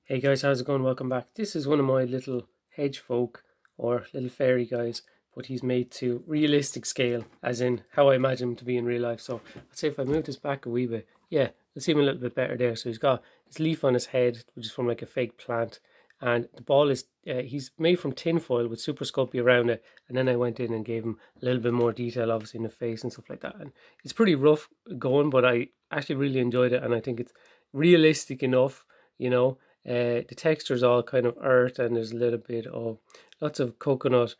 Hey guys, how's it going? Welcome back. This is one of my little hedgefolk or little fairy guys, but he's made to realistic scale, as in how I imagine him to be in real life. So I'd say if I move this back a wee bit, yeah, you'll see him a little bit better there. So he's got his leaf on his head, which is from like a fake plant, and the ball is he's made from tin foil with super sculpey around it. And then I went in and gave him a little bit more detail, obviously in the face and stuff like that. And it's pretty rough going, but I actually really enjoyed it, and I think it's realistic enough, you know. The texture is all kind of earth, and there's a little bit of lots of coconut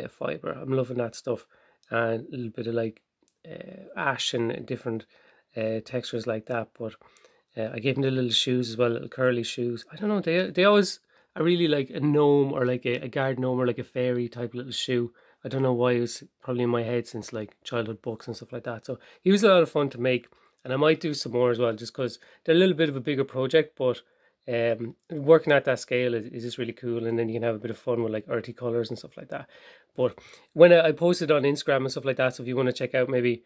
fiber. I'm loving that stuff, and a little bit of like ash and different textures like that. But I gave him the little shoes as well, little curly shoes. I don't know, they always are really like a gnome or like a guard gnome or like a fairy type little shoe. I don't know why, it was probably in my head since like childhood books and stuff like that. So he was a lot of fun to make, and I might do some more as well, just because they're a little bit of a bigger project, but working at that scale is just really cool, and then you can have a bit of fun with like earthy colors and stuff like that. But when I posted on Instagram and stuff like that, so if you want to check out maybe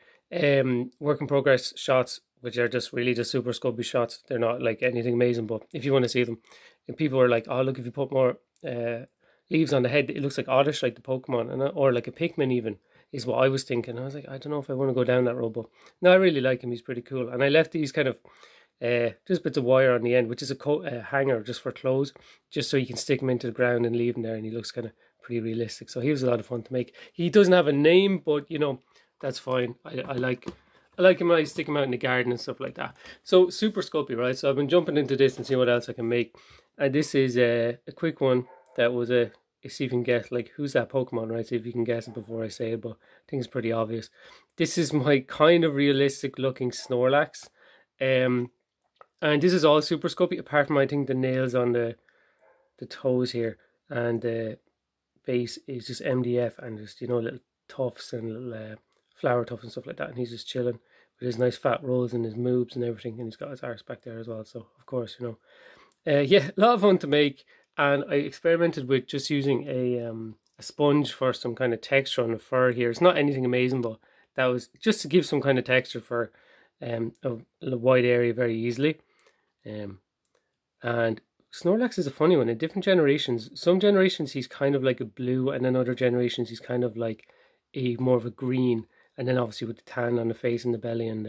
work in progress shots, which are just really just super scubby shots, they're not like anything amazing, but if you want to see them, and people are like, oh look, if you put more leaves on the head, it looks like Oddish, like the Pokemon, and or like a Pikmin even, is what I was thinking. I was like, I don't know if I want to go down that road, but no, I really like him. He's pretty cool, and I left these kind of just bits of wire on the end, which is a hanger just for clothes, just so you can stick him into the ground and leave him there, and he looks kind of pretty realistic. So he was a lot of fun to make. He doesn't have a name, but you know, that's fine. I like him when I stick him out in the garden and stuff like that. So super sculpty, right? So I've been jumping into this and see what else I can make, and this is a quick one that was see if you can guess, like, who's that Pokemon, right? See if you can guess it before I say it, but I think it's pretty obvious. This is my kind of realistic looking Snorlax. And this is all super sculpty, apart from I think the nails on the toes here, and the base is just MDF and just, you know, little tufts and little flower tufts and stuff like that. And he's just chilling with his nice fat rolls and his moves and everything, and he's got his arse back there as well. So of course, you know, yeah, a lot of fun to make. And I experimented with just using a sponge for some kind of texture on the fur here. It's not anything amazing, but that was just to give some kind of texture for a wide area very easily. And Snorlax is a funny one. In different generations, some generations he's kind of like a blue, and then other generations he's kind of like a more of a green, and then obviously with the tan on the face and the belly and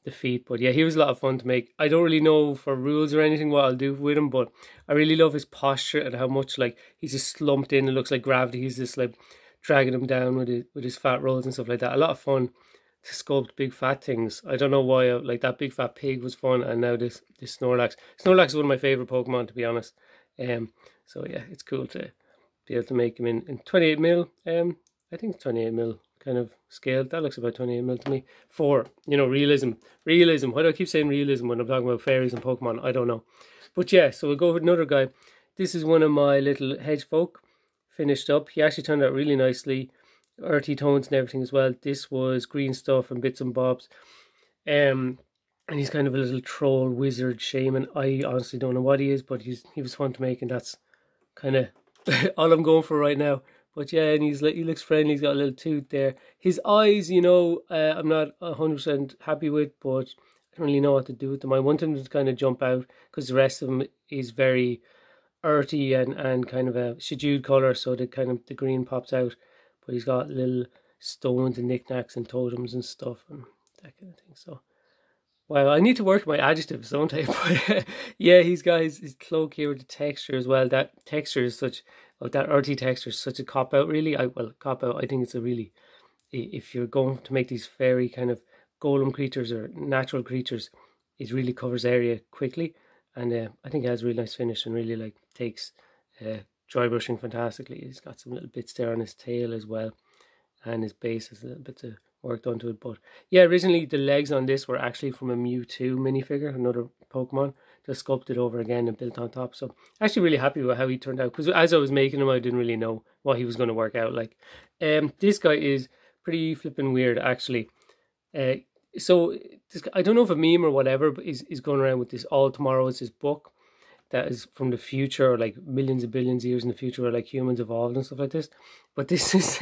the feet. But yeah, he was a lot of fun to make. I don't really know for rules or anything what I'll do with him, but I really love his posture and how much like he's just slumped in. It looks like gravity. He's just like dragging him down with his fat rolls and stuff like that. A lot of fun to sculpt big fat things. I don't know why, like that big fat pig was fun, and now this Snorlax. Snorlax is one of my favorite Pokemon, to be honest. So yeah, it's cool to be able to make him in 28 mil. I think it's 28 mil kind of scale. That looks about 28 mil to me. For, you know, realism. Why do I keep saying realism when I'm talking about fairies and Pokemon? I don't know. But yeah, so we'll go with another guy. This is one of my little hedgefolk finished up. He actually turned out really nicely. Earthy tones and everything as well. This was green stuff and bits and bobs. And he's kind of a little troll, wizard, shaman. I honestly don't know what he is, but he was fun to make, and that's kind of all I'm going for right now. But yeah, and he looks friendly. He's got a little tooth there. His eyes, you know, I'm not 100% happy with, but I don't really know what to do with them. I want him to kind of jump out, because the rest of him is very earthy and kind of a subdued color, so the green pops out. But he's got little stones and knickknacks and totems and stuff and that kind of thing. So, wow, I need to work my adjectives, don't I? But yeah, he's got his cloak here with the texture as well. That texture is such, that earthy texture is such a cop out, really. I think it's a really, if you're going to make these fairy kind of golem creatures or natural creatures, it really covers area quickly. And I think it has a really nice finish, and really like takes dry brushing fantastically. He's got some little bits there on his tail as well, and his base has a little bit of work done to it. But yeah, originally the legs on this were actually from a Mewtwo minifigure, another Pokemon, just sculpted over again and built on top. So actually really happy with how he turned out, because as I was making him, I didn't really know what he was going to work out like. This guy is pretty flipping weird, actually. So this, I don't know if a meme or whatever, but is going around with this All Tomorrow is his book that is from the future, or like millions of billions of years in the future, where like humans evolved and stuff like this. But this is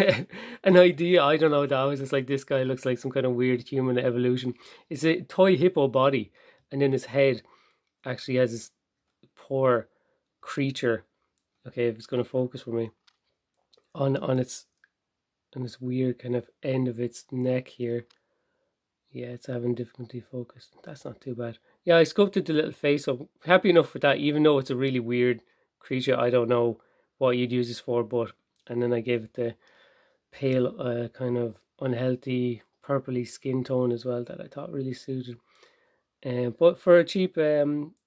an idea. I don't know what that was. It's like this guy looks like some kind of weird human evolution. It's a toy hippo body, and then his head actually has this poor creature. Okay, if it's going to focus for me on its weird kind of end of its neck here. Yeah, it's having difficulty focus. That's not too bad. Yeah, I sculpted the little face, so I'm happy enough with that, even though it's a really weird creature. I don't know what you'd use this for, but, and then I gave it the pale, kind of unhealthy, purpley skin tone as well that I thought really suited. But for a cheap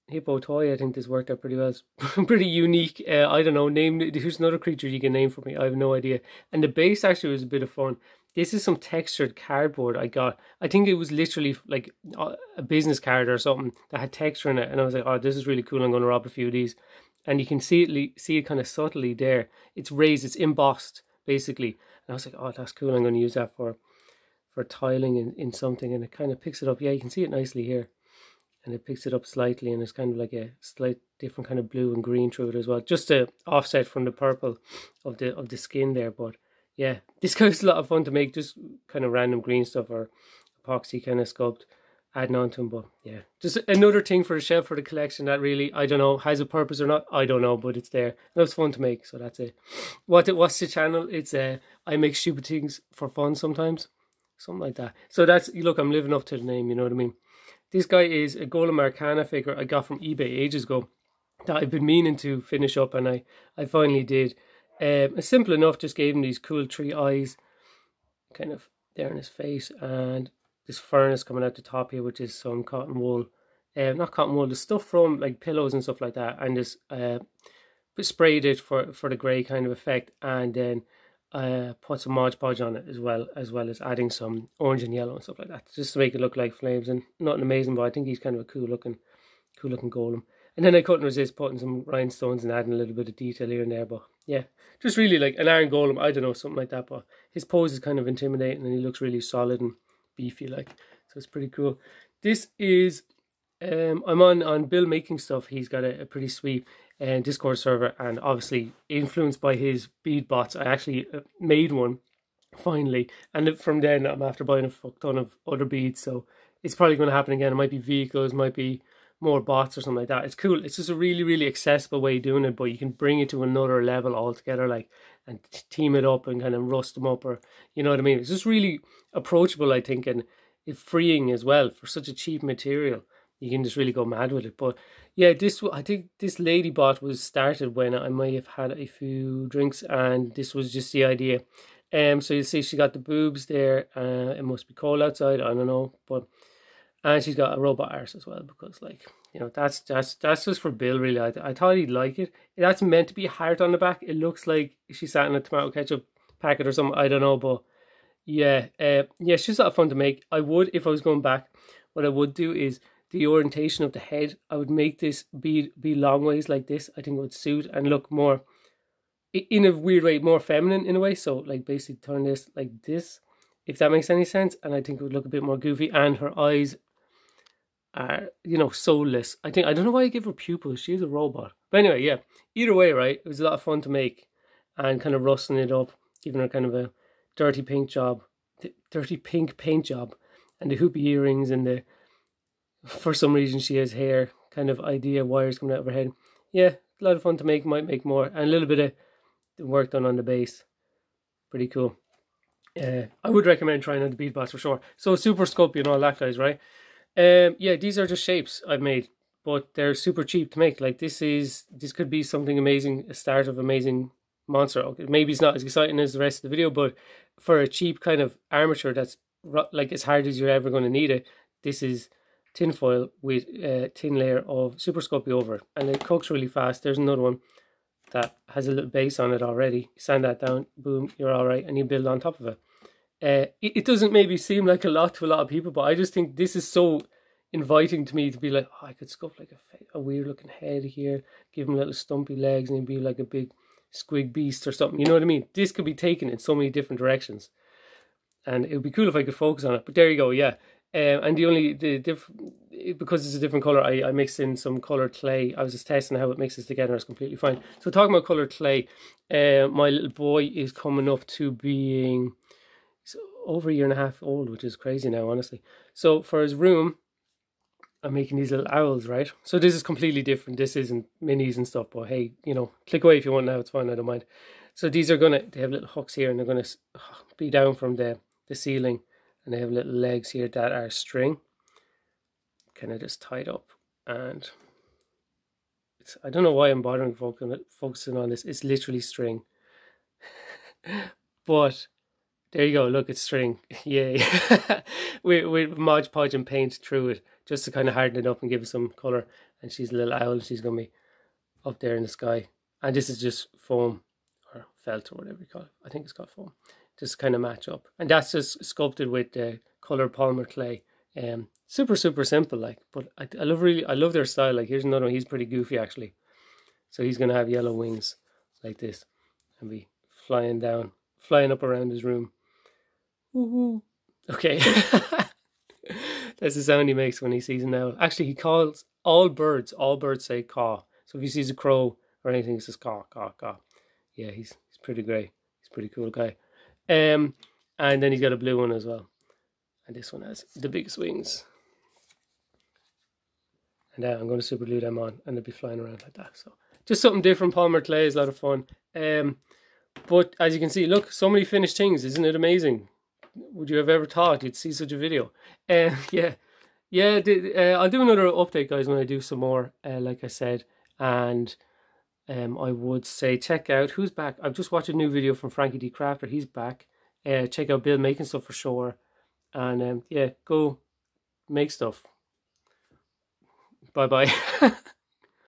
hippo toy, I think this worked out pretty well. It's pretty unique. I don't know, here's another creature you can name for me. I have no idea. And the base actually was a bit of fun. This is some textured cardboard I got. I think it was literally like a business card or something that had texture in it. And I was like, oh, this is really cool. I'm going to rob a few of these. And you can see it kind of subtly there. It's raised, it's embossed, basically. And I was like, oh, that's cool. I'm going to use that for tiling in something. And it kind of picks it up. Yeah, you can see it nicely here. And it picks it up slightly, and it's kind of like a slight different kind of blue and green through it as well, just to offset from the purple of the skin there. But yeah, this guy's a lot of fun to make, just kind of random green stuff or epoxy kind of sculpt adding on to him. But yeah, just another thing for a shelf for the collection that really, I don't know, has a purpose or not, I don't know, but it's there. And it was fun to make, so that's it. What's the channel? It's I make stupid things for fun sometimes, something like that. So that's, look, I'm living up to the name, you know what I mean. This guy is a Golem Arcana figure I got from eBay ages ago that I've been meaning to finish up, and I finally did. It's simple enough, just gave him these cool 3 eyes kind of there in his face, and this furnace coming out the top here, which is some cotton wool. Not cotton wool, the stuff from like pillows and stuff like that, and just sprayed it for the grey kind of effect, and then put some Mod Podge on it as well as adding some orange and yellow and stuff like that, just to make it look like flames. And nothing amazing, but I think he's kind of a cool looking golem. And then I couldn't resist putting some rhinestones and adding a little bit of detail here and there. But yeah, just really like an iron golem, I don't know, something like that. But his pose is kind of intimidating, and he looks really solid and beefy like, so it's pretty cool. This is I'm on Bill Making Stuff. He's got a pretty sweet Discord server, and obviously influenced by his bead bots, I actually made one finally, and from then I'm after buying a fuck ton of other beads, so it's probably going to happen again. It might be vehicles, might be more bots or something like that. It's cool. It's just a really, really accessible way of doing it, but you can bring it to another level altogether, like, and team it up and kind of rust them up, or you know what I mean. It's just really approachable, I think, and it's freeing as well for such a cheap material. You can just really go mad with it. But yeah, I think this lady bot was started when I might have had a few drinks, and this was just the idea. So you see she got the boobs there. It must be cold outside, I don't know, but and she's got a robot arse as well, because, like, you know, that's just for Bill, really. I thought he'd like it. That's meant to be a heart on the back. It looks like she sat in a tomato ketchup packet or something, I don't know, but yeah, yeah, she's a lot of fun to make. I would, if I was going back, what I would do is the orientation of the head, I would make this be long ways like this. I think it would suit and look more, in a weird way, more feminine in a way. So like basically turn this like this, if that makes any sense. And I think it would look a bit more goofy, and her eyes are, you know, soulless. I don't know why I give her pupils. She's a robot. But anyway, yeah, either way, right, it was a lot of fun to make, and kind of rusting it up, giving her kind of a dirty pink paint job, and the hoopy earrings, and the, for some reason she has hair kind of idea, wires coming out of her head. Yeah, a lot of fun to make. Might make more, and a little bit of work done on the base. Pretty cool. I would recommend trying out the bead bots for sure. So Super Sculpey and all that, guys, right? Yeah, these are just shapes I've made, but they're super cheap to make. Like, this could be something amazing, a start of amazing monster. Okay, maybe it's not as exciting as the rest of the video, but for a cheap kind of armature that's like as hard as you're ever going to need it, this is tinfoil with a thin layer of Super Sculpey over it, and it cooks really fast. There's another one that has a little base on it already. Sand that down, boom, you're all right, and you build on top of it. It doesn't maybe seem like a lot to a lot of people, but I just think this is so inviting to me to be like, oh, I could sculpt like a weird looking head here, give him little stumpy legs, and he'd be like a big squig beast or something. You know what I mean? This could be taken in so many different directions, and it would be cool if I could focus on it. But there you go, yeah. And because it's a different color, I mixed in some colored clay. I was just testing how it mixes together. It's completely fine. So talking about colored clay, my little boy is coming up to being over 1.5 years old, which is crazy now, honestly. So for his room, I'm making these little owls, right? So this is completely different. This isn't minis and stuff, but hey, you know, click away if you want now. It's fine, I don't mind. So these are they have little hooks here, and they're gonna be down from the ceiling, and they have little legs here that are string, kind of just tied up. And I don't know why I'm bothering focusing on this. It's literally string, but there you go. Look, it's string. Yay! with Mod Podge and paint through it, just to kind of harden it up and give it some color. And she's a little owl. She's gonna be up there in the sky. And this is just foam or felt or whatever you call it. I think it's called foam. Just kind of match up. And that's just sculpted with the colored polymer clay. Super simple, like. But I love their style. Like, here's another one. He's pretty goofy actually. So he's gonna have yellow wings like this and be flying up around his room. Woohoo! Okay. That's the sound he makes when he sees an owl. Actually, he calls all birds say caw. So if he sees a crow or anything, he says caw, caw, caw. Yeah, he's pretty great. He's a pretty cool guy. And then he's got a blue one as well. And this one has the biggest wings. And I'm going to super glue them on, and they'll be flying around like that. So just something different. Polymer clay is a lot of fun. But as you can see, look, so many finished things. Isn't it amazing? Would you have ever thought you'd see such a video? Yeah. I'll do another update, guys, when I do some more, like I said. And I would say check out who's back. I've just watched a new video from Frankie D Crafter. He's back. Check out Bill making stuff for sure. And yeah, go make stuff. Bye bye.